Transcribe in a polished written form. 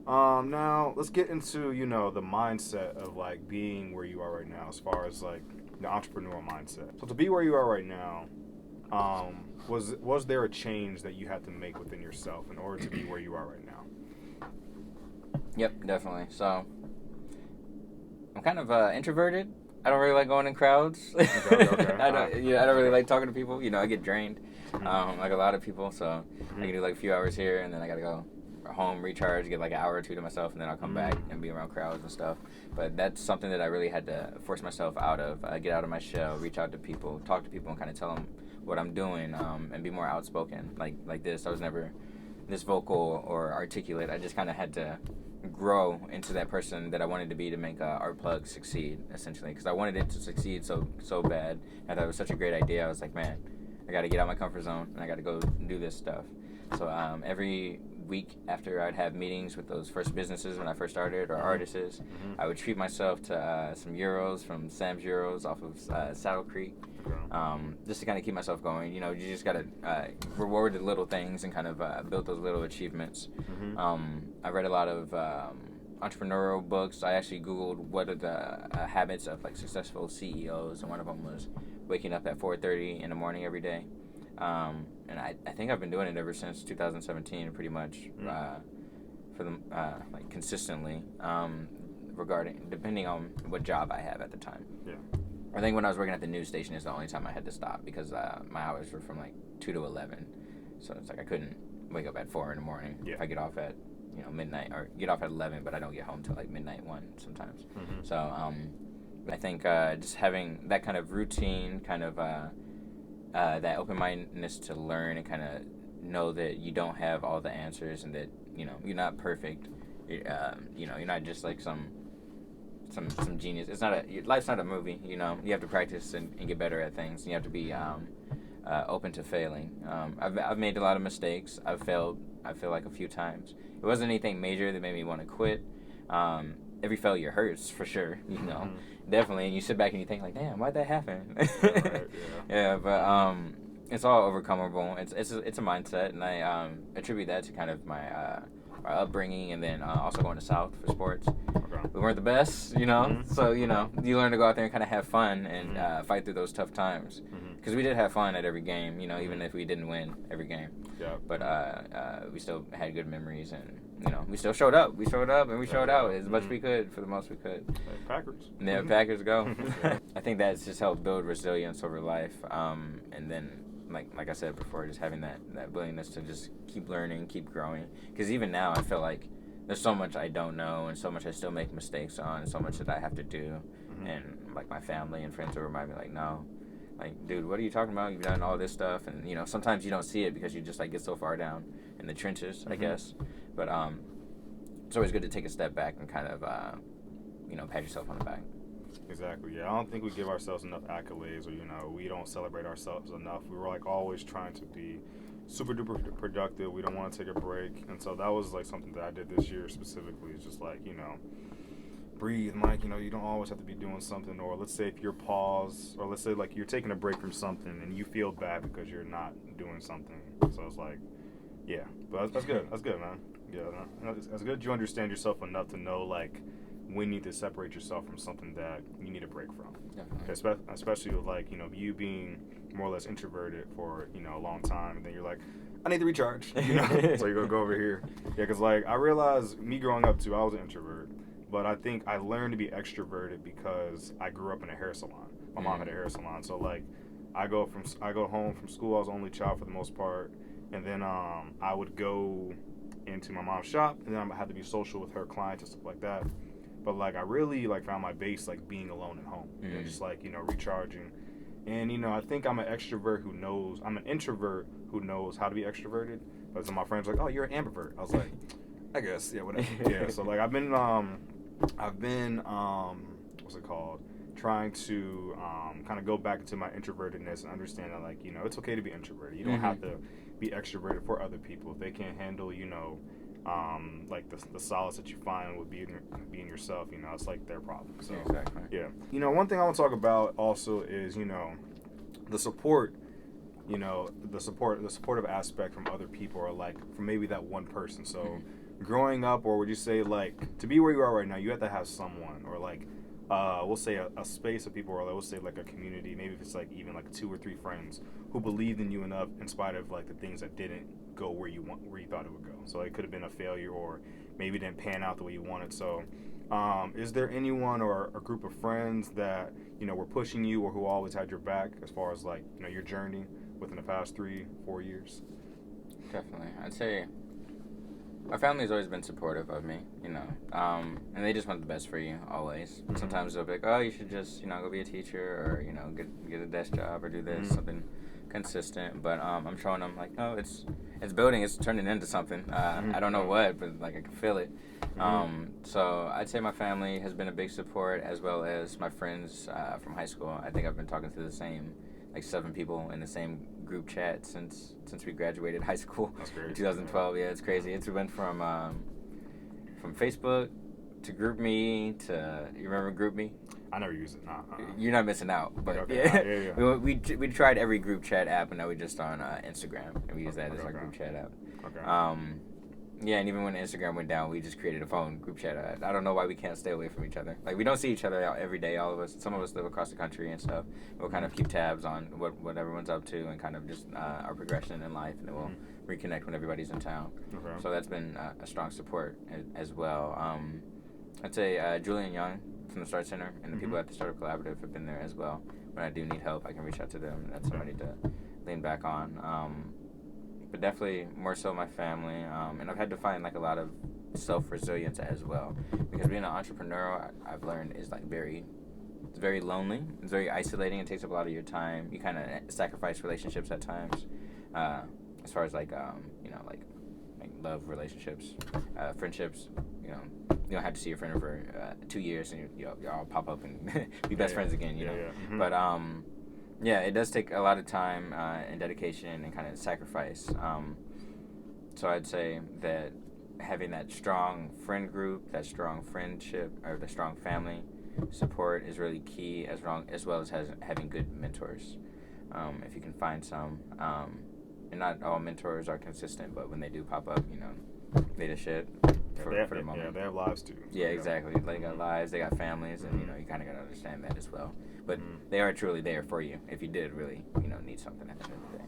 Now let's get into the mindset of like being where you are right now, as far as like the entrepreneurial mindset. So to be where you are right now, was there a change that you had to make within yourself in order to be where you are right now? Yep, definitely. So I'm kind of introverted. I don't really like going in crowds. Okay. I don't really like talking to people. I get drained, like a lot of people. So I can do like a few hours here, and then I gotta go home, recharge, get like an hour or two to myself, and then I'll come back and be around crowds and stuff. But that's something that I really had to force myself out of. Get out of my shell, reach out to people, talk to people, and kind of tell them what I'm doing, and be more outspoken. Like this, I was never this vocal or articulate. I just kind of had to grow into that person that I wanted to be to make Art Plug succeed, essentially, because I wanted it to succeed so bad. I thought it was such a great idea. I was like, man, I got to get out of my comfort zone and I got to go do this stuff. So every week after I'd have meetings with those first businesses when I first started, or artists, I would treat myself to some euros from Sam's Euros off of Saddle Creek, just to kind of keep myself going. You just got to reward the little things and kind of build those little achievements. I read a lot of entrepreneurial books. I actually Googled what are the habits of like successful CEOs, and one of them was waking up at 4:30 in the morning every day. And I think I've been doing it ever since 2017, pretty much, for them like consistently, depending on what job I have at the time. Yeah. I think when I was working at the news station is the only time I had to stop, because my hours were from like 2 to 11, so it's like I couldn't wake up at 4 in the morning. Yeah. If I get off at midnight, or get off at 11, but I don't get home till like midnight 1 sometimes. So I think just having that kind of routine, kind of that open-mindedness to learn and kind of know that you don't have all the answers, and that you're not perfect. You're not just like some genius. Life's not a movie. You have to practice and get better at things. And you have to be open to failing. I've made a lot of mistakes. I've failed, I feel like, a few times. It wasn't anything major that made me want to quit. Every failure hurts, for sure, definitely. And you sit back and you think like, damn, why'd that happen? Right, yeah, but it's all overcomable. It's a mindset, and I attribute that to kind of my upbringing, and then also going to South for sports. Okay. We weren't the best, so you learn to go out there and kind of have fun and fight through those tough times. Because we did have fun at every game, even if we didn't win every game. Yeah. But we still had good memories, and we still showed up. We showed up and we showed out as much as we could, for the most we could. Packers. Yeah, Packers go. I think that's just helped build resilience over life, and then like I said before, just having that willingness to just keep learning, keep growing. Because even now, I feel like there's so much I don't know, and so much I still make mistakes on, and so much that I have to do. And like my family and friends will remind me, like, no, like, dude, what are you talking about? You've done all this stuff, and sometimes you don't see it because you just like get so far down in the trenches, I guess. But it's always good to take a step back and kind of pat yourself on the back. Exactly. Yeah, I don't think we give ourselves enough accolades, or we don't celebrate ourselves enough. We were like always trying to be super duper productive. We don't want to take a break, and so that was like something that I did this year specifically. It's just like breathe, Mike. You don't always have to be doing something. Or let's say if you're paused, or let's say like you're taking a break from something and you feel bad because you're not doing something. So it's like, yeah, but that's good. That's good, man. Yeah, that's good. You understand yourself enough to know like when you need to separate yourself from something that you need a break from. Definitely. Especially with like you being more or less introverted for a long time, and then you're like, I need to recharge. So you're gonna go over here. Yeah, because like I realized me growing up too, I was an introvert, but I think I learned to be extroverted because I grew up in a hair salon. My mom had a hair salon, so like I go home from school. I was the only child for the most part, and then I would go into my mom's shop, and then I had to be social with her clients and stuff like that. But like I really like found my base like being alone at home and just like recharging. And I think I'm an introvert who knows how to be extroverted. But some of my friends were like, oh, you're an ambivert. I was like, I guess, yeah, whatever. Yeah. So like I've been what's it called? Trying to kind of go back into my introvertedness and understand that like it's okay to be introverted. You don't have to be extroverted for other people. If they can't handle like the solace that you find with being yourself, it's like their problem. So exactly. Yeah. One thing I want to talk about also is the support. The supportive aspect from other people, or like from maybe that one person. So growing up, or would you say like to be where you are right now, you have to have someone, or like we'll say a space of people, or like, we'll say like a community, maybe if it's like even like 2 or 3 friends who believed in you enough in spite of like the things that didn't go where you thought it would go. So it could have been a failure, or maybe it didn't pan out the way you wanted. So is there anyone or a group of friends that were pushing you, or who always had your back as far as like your journey within the past 3-4 years? Definitely. I'd say my family's always been supportive of me, and they just want the best for you always. Mm-hmm. Sometimes they'll be like, oh, you should just, go be a teacher, or, get a desk job, or do this, Mm-hmm. something consistent. But I'm showing them, like, no, it's building, it's turning into something. Mm-hmm. I don't know what, but, like, I can feel it. Mm-hmm. So I'd say my family has been a big support, as well as my friends from high school. I think I've been talking to the same, like, 7 people in the same group chat since we graduated high school. That's great. In 2012. Yeah, it's crazy. It's went from Facebook to GroupMe to, you remember GroupMe? I never use it. Nah. You're not missing out. But Okay. Yeah. we tried every group chat app, and now we're just on Instagram, and we use that as our Okay. group chat app. Okay. Yeah, and even when Instagram went down, we just created a phone group chat. I don't know why we can't stay away from each other. Like, we don't see each other out every day, all of us. Some of us live across the country and stuff. We'll kind of keep tabs on what everyone's up to, and kind of just our progression in life, and then we'll reconnect when everybody's in town. Okay. So that's been a strong support as well. I'd say Julian Young from the Start Center and the people at the Startup Collaborative have been there as well. When I do need help, I can reach out to them. That's somebody to lean back on. But definitely more so my family, and I've had to find like a lot of self-resilience as well, because being an entrepreneur, I've learned, is like it's very lonely, it's very isolating, it takes up a lot of your time, you kind of sacrifice relationships at times, as far as like like love relationships, friendships, you don't have to see your friend for 2 years, and you all pop up and be best friends again, you know. Mm-hmm. But yeah, it does take a lot of time and dedication and kind of sacrifice. So I'd say that having that strong friend group, that strong friendship, or the strong family support is really key, as well as having good mentors. If you can find some, and not all mentors are consistent, but when they do pop up, they just shit for the moment. Yeah, they have lives too. So Yeah, exactly. They got lives, they got families, and you kind of got to understand that as well. But they are truly there for you if you did really need something at the end of the day.